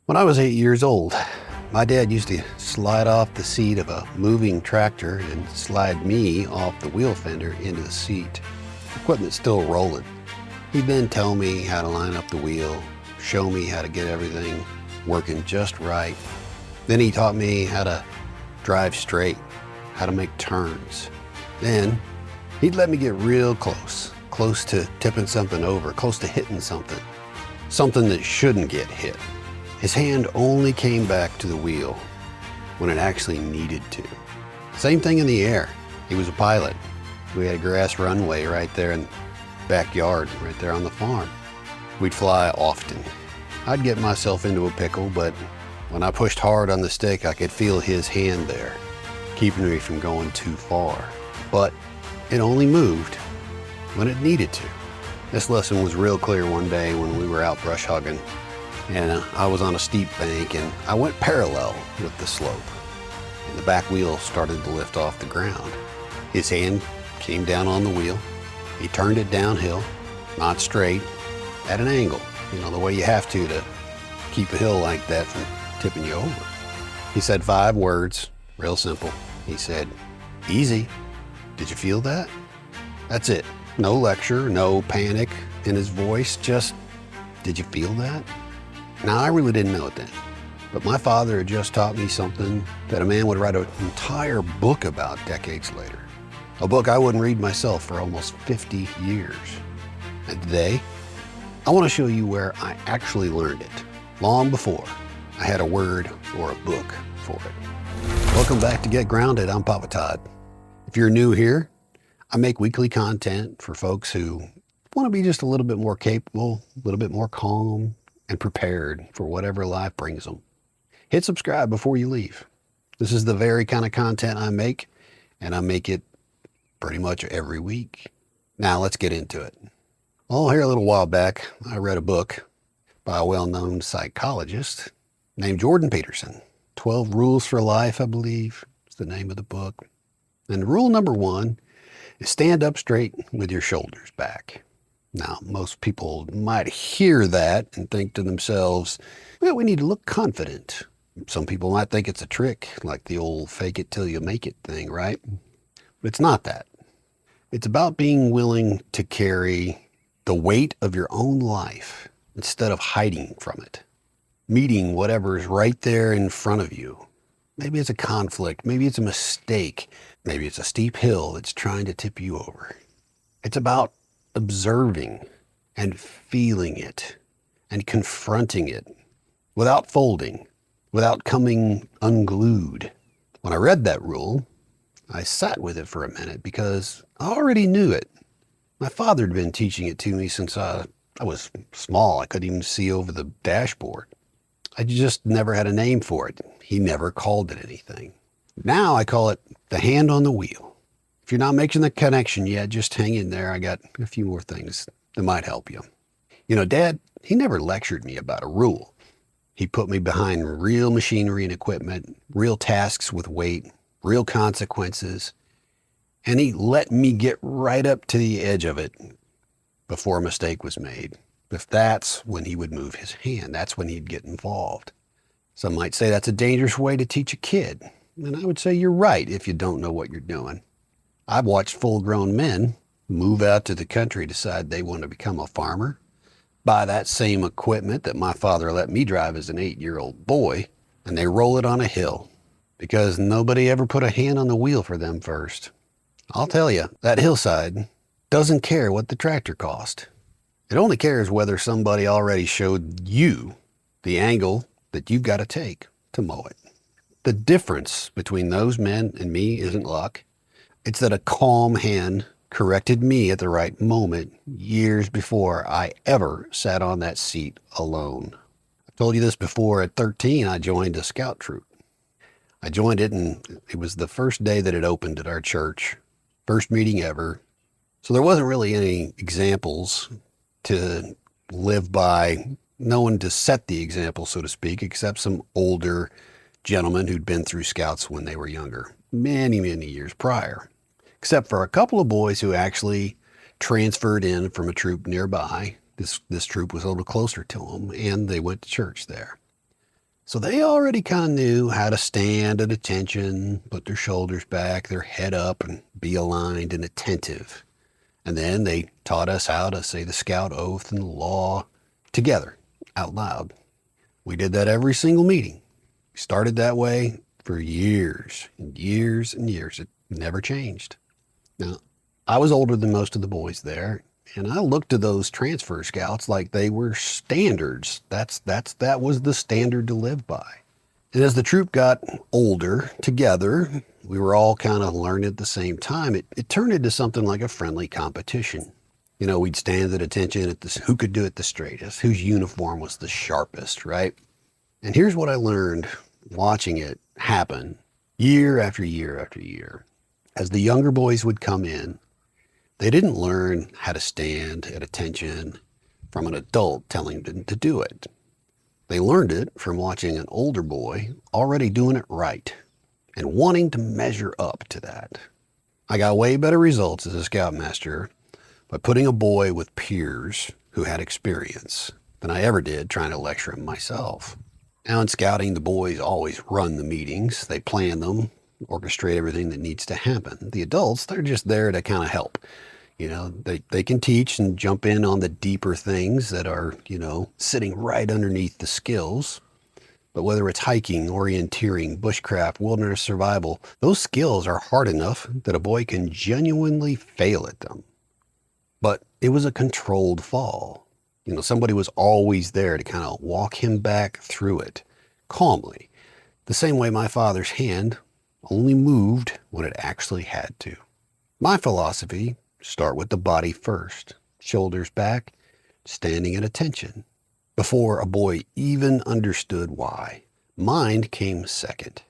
When I was 8 years old, my dad used to slide off the seat of a moving tractor and slide me off the wheel fender into the seat. Equipment still rolling. He'd then tell me how to line up the wheel, show me how to get everything working just right. Then he taught me how to drive straight, how to make turns. Then he'd let me get real close to tipping something over, close to hitting something that shouldn't get hit. His hand only came back to the wheel when it actually needed to. Same thing in the air. He was a pilot. We had a grass runway right there in the backyard, right there on the farm. We'd fly often. I'd get myself into a pickle, but when I pushed hard on the stick, I could feel his hand there, keeping me from going too far. But it only moved when it needed to. This lesson was real clear one day when we were out brush hogging. And I was on a steep bank and I went parallel with the slope. And the back wheel started to lift off the ground. His hand came down on the wheel. He turned it downhill, not straight, at an angle. You know, the way you have to keep a hill like that from tipping you over. He said 5 words, real simple. He said, "Easy. Did you feel that?" That's it. No lecture, no panic in his voice, just, "Did you feel that?" Now, I really didn't know it then, but my father had just taught me something that a man would write an entire book about decades later. A book I wouldn't read myself for almost 50 years. And today, I want to show you where I actually learned it, long before I had a word or a book for it. Welcome back to Get Grounded. I'm Papa Todd. If you're new here, I make weekly content for folks who want to be just a little bit more capable, a little bit more calm, and prepared for whatever life brings them. Hit subscribe before you leave. This is the very kind of content I make, and I make it pretty much every week. Now let's get into it. Well, here a little while back, I read a book by a well-known psychologist named Jordan Peterson. 12 Rules for Life, I believe, is the name of the book. And rule number 1 is stand up straight with your shoulders back. Now, most people might hear that and think to themselves, well, we need to look confident. Some people might think it's a trick, like the old fake it till you make it thing, right? But it's not that. It's about being willing to carry the weight of your own life instead of hiding from it. Meeting whatever is right there in front of you. Maybe it's a conflict, maybe it's a mistake, maybe it's a steep hill that's trying to tip you over. It's about observing and feeling it and confronting it without folding, without coming unglued. When I read that rule, I sat with it for a minute because I already knew it. My father had been teaching it to me since I was small. I couldn't even see over the dashboard. I just never had a name for it. He never called it anything. Now I call it the hand on the wheel. If you're not making the connection yet, just hang in there. I got a few more things that might help you. You know, Dad, he never lectured me about a rule. He put me behind real machinery and equipment, real tasks with weight, real consequences, and he let me get right up to the edge of it before a mistake was made. If that's when he would move his hand, that's when he'd get involved. Some might say that's a dangerous way to teach a kid. And I would say you're right if you don't know what you're doing. I've watched full-grown men move out to the country, decide they want to become a farmer, buy that same equipment that my father let me drive as an 8-year-old boy, and they roll it on a hill because nobody ever put a hand on the wheel for them first. I'll tell you, that hillside doesn't care what the tractor cost. It only cares whether somebody already showed you the angle that you've got to take to mow it. The difference between those men and me isn't luck. It's that a calm hand corrected me at the right moment years before I ever sat on that seat alone. I've told you this before. At 13, I joined a scout troop. I joined it, and it was the first day that it opened at our church. First meeting ever. So there wasn't really any examples to live by, no one to set the example, so to speak, except some older gentlemen who'd been through scouts when they were younger, many, many years prior. Except for a couple of boys who actually transferred in from a troop nearby. This troop was a little closer to them, and they went to church there. So they already kind of knew how to stand at attention, put their shoulders back, their head up, and be aligned and attentive. And then they taught us how to say the scout oath and the law together, out loud. We did that every single meeting. We started that way for years and years and years. It never changed. Now, I was older than most of the boys there, and I looked to those transfer scouts like they were standards. That was the standard to live by. And as the troop got older together, we were all kind of learning at the same time. It turned into something like a friendly competition. You know, we'd stand at attention at this, who could do it the straightest, whose uniform was the sharpest, right? And here's what I learned watching it happen year after year after year. As the younger boys would come in, they didn't learn how to stand at attention from an adult telling them to do it. They learned it from watching an older boy already doing it right and wanting to measure up to that. I got way better results as a scoutmaster by putting a boy with peers who had experience than I ever did trying to lecture him myself. Now in scouting, the boys always run the meetings. They plan them, orchestrate everything that needs to happen. The adults, they're just there to kind of help. You know, they can teach and jump in on the deeper things that are, sitting right underneath the skills. But whether it's hiking, orienteering, bushcraft, wilderness survival, those skills are hard enough that a boy can genuinely fail at them. But it was a controlled fall. Somebody was always there to kind of walk him back through it calmly. The same way my father's hand only moved when it actually had to. My philosophy: start with the body first, shoulders back, standing at attention. Before a boy even understood why, mind came second.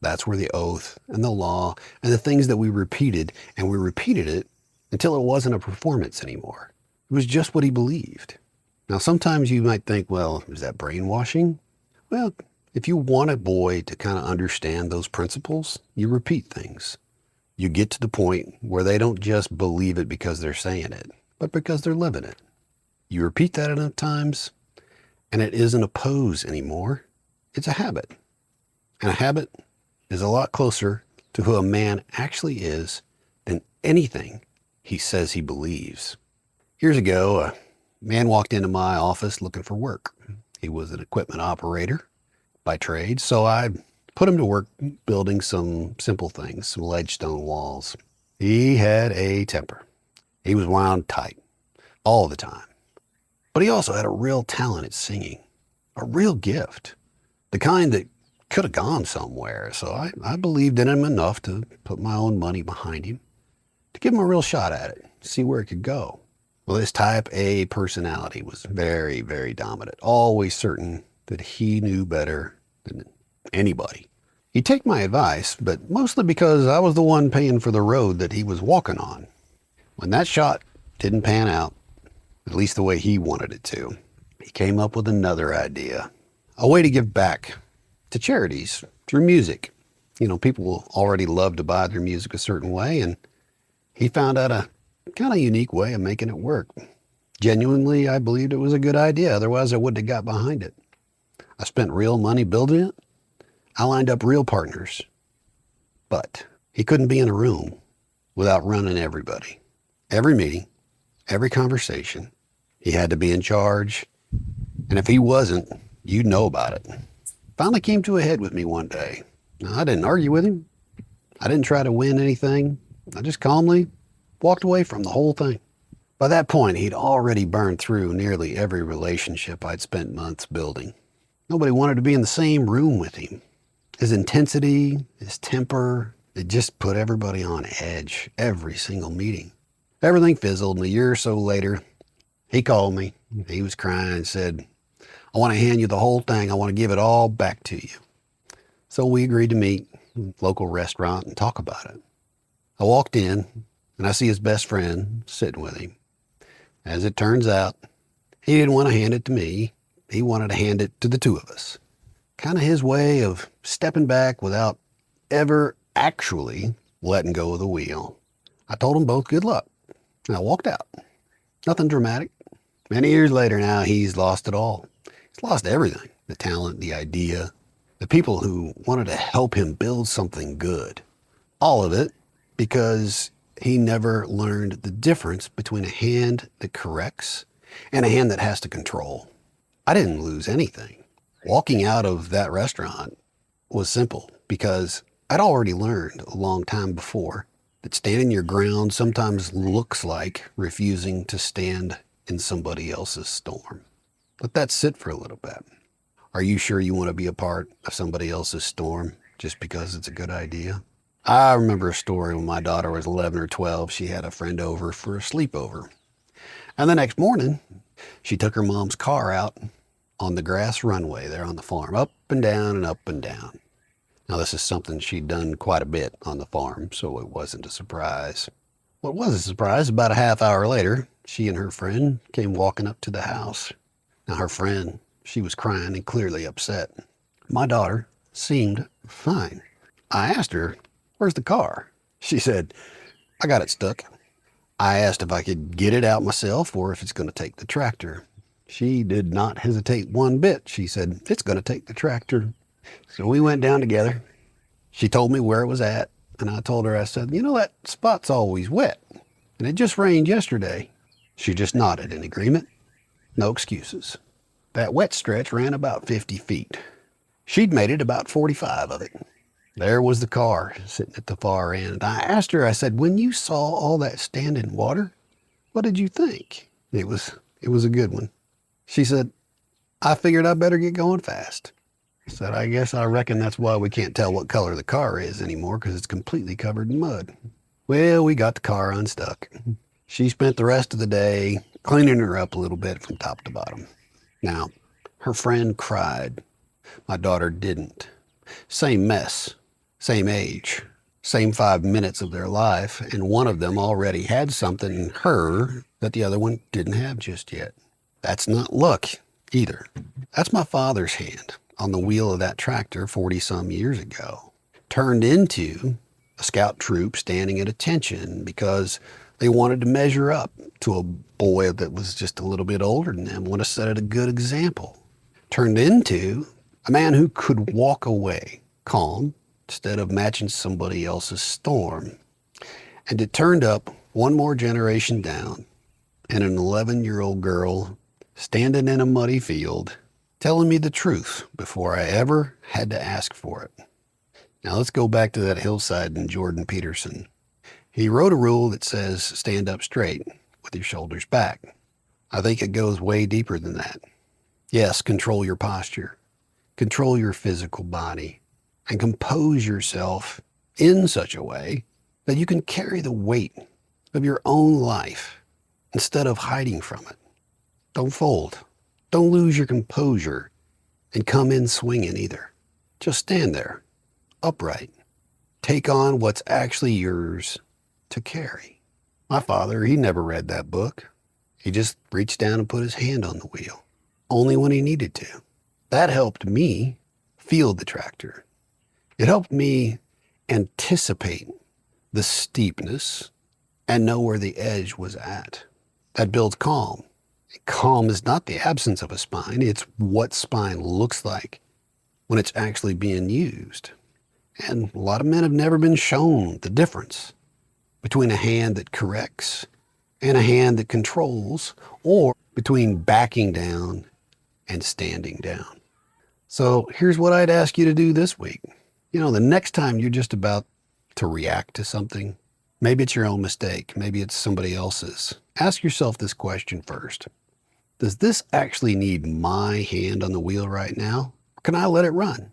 That's where the oath and the law and the things that we repeated, and we repeated it until it wasn't a performance anymore. It was just what he believed. Now, sometimes you might think, well, is that brainwashing? Well, if you want a boy to kind of understand those principles, you repeat things. You get to the point where they don't just believe it because they're saying it, but because they're living it. You repeat that enough times, and it isn't a pose anymore. It's a habit. And a habit is a lot closer to who a man actually is than anything he says he believes. Years ago, a man walked into my office looking for work. He was an equipment operator by trade, so I put him to work building some simple things, some ledge stone walls. He had a temper. He was wound tight all the time. But he also had a real talent at singing, a real gift, the kind that could have gone somewhere. So I believed in him enough to put my own money behind him, to give him a real shot at it, see where it could go. Well, this type A personality was very, very dominant, always certain that he knew better than anybody. He'd take my advice, but mostly because I was the one paying for the road that he was walking on. When that shot didn't pan out, at least the way he wanted it to, he came up with another idea, a way to give back to charities through music. People already love to buy their music a certain way, and he found out a kind of unique way of making it work. Genuinely, I believed it was a good idea. Otherwise, I wouldn't have got behind it. I spent real money building it. I lined up real partners. But he couldn't be in a room without running everybody. Every meeting, every conversation, he had to be in charge. And if he wasn't, you'd know about it. Finally came to a head with me one day. Now, I didn't argue with him. I didn't try to win anything. I just calmly walked away from the whole thing. By that point, he'd already burned through nearly every relationship I'd spent months building. Nobody wanted to be in the same room with him. His intensity, his temper, it just put everybody on edge every single meeting. Everything fizzled, and a year or so later, he called me. He was crying and said, "I want to hand you the whole thing. I want to give it all back to you." So we agreed to meet at a local restaurant and talk about it. I walked in, and I see his best friend sitting with him. As it turns out, he didn't want to hand it to me. He wanted to hand it to the two of us. Kind of his way of stepping back without ever actually letting go of the wheel. I told them both good luck, and I walked out. Nothing dramatic. Many years later now, he's lost it all. He's lost everything. the talent, the idea, the people who wanted to help him build something good. All of it because he never learned the difference between a hand that corrects and a hand that has to control. I didn't lose anything. Walking out of that restaurant was simple because I'd already learned a long time before that standing your ground sometimes looks like refusing to stand in somebody else's storm. Let that sit for a little bit. Are you sure you want to be a part of somebody else's storm just because it's a good idea? I remember a story when my daughter was 11 or 12. She had a friend over for a sleepover. And the next morning, she took her mom's car out on the grass runway there on the farm, up and down and up and down. Now, this is something she'd done quite a bit on the farm, so it wasn't a surprise. What was a surprise, about a half hour later, she and her friend came walking up to the house. Now, her friend, she was crying and clearly upset. My daughter seemed fine. I asked her, "Where's the car?" She said, "I got it stuck." I asked if I could get it out myself or if it's going to take the tractor. She did not hesitate one bit. She said, "It's going to take the tractor." So we went down together. She told me where it was at, and I told her, I said, "You know, that spot's always wet, and it just rained yesterday." She just nodded in agreement. No excuses. That wet stretch ran about 50 feet. She'd made it about 45 of it. There was the car sitting at the far end. I asked her, I said, "When you saw all that standing water, what did you think?" It was a good one. She said, "I figured I better get going fast." I said, I reckon that's why we can't tell what color the car is anymore, because it's completely covered in mud." Well, we got the car unstuck. She spent the rest of the day cleaning her up a little bit from top to bottom. Now, her friend cried. My daughter didn't. Same mess, same age, same 5 minutes of their life, and one of them already had something in her that the other one didn't have just yet. That's not luck either. That's my father's hand on the wheel of that tractor 40-some years ago, turned into a scout troop standing at attention because they wanted to measure up to a boy that was just a little bit older than them, want to set a good example. Turned into a man who could walk away calm instead of matching somebody else's storm. And it turned up one more generation down, and an 11-year-old girl standing in a muddy field telling me the truth before I ever had to ask for it. Now let's go back to that hillside and Jordan Peterson. He wrote a rule that says stand up straight with your shoulders back. I think it goes way deeper than that. Yes, control your posture, control your physical body, and compose yourself in such a way that you can carry the weight of your own life instead of hiding from it. Don't fold. Don't lose your composure and come in swinging either. Just stand there, upright. Take on what's actually yours to carry. My father, he never read that book. He just reached down and put his hand on the wheel, only when he needed to. That helped me feel the tractor. It helped me anticipate the steepness and know where the edge was at. That builds calm. Calm is not the absence of a spine, it's what spine looks like when it's actually being used. And a lot of men have never been shown the difference between a hand that corrects and a hand that controls, or between backing down and standing down. So here's what I'd ask you to do this week. You know, the next time you're just about to react to something, maybe it's your own mistake, maybe it's somebody else's. Ask yourself this question first. Does this actually need my hand on the wheel right now? Or can I let it run?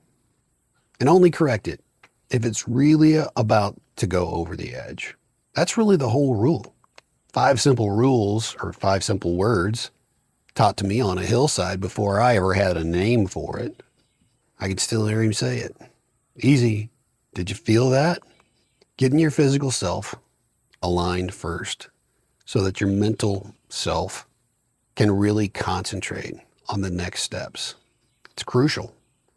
And only correct it if it's really about to go over the edge. That's really the whole rule. 5 simple rules, or 5 simple words, taught to me on a hillside before I ever had a name for it. I could still hear him say it. Easy. Did you feel that? Getting your physical self aligned first so that your mental self can really concentrate on the next steps. It's crucial,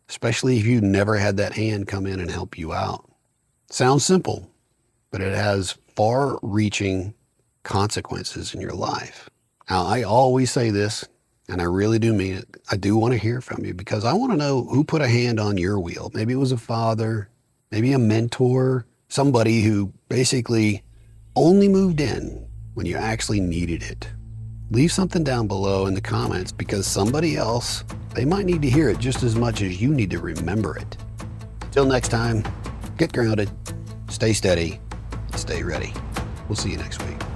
especially if you've never had that hand come in and help you out. Sounds simple, but it has far-reaching consequences in your life. Now, I always say this, And I really do mean it. I do want to hear from you because I want to know who put a hand on your wheel. Maybe it was a father, maybe a mentor, somebody who basically only moved in when you actually needed it. Leave something down below in the comments because somebody else, they might need to hear it just as much as you need to remember it. Till next time, get grounded, stay steady, stay ready. We'll see you next week.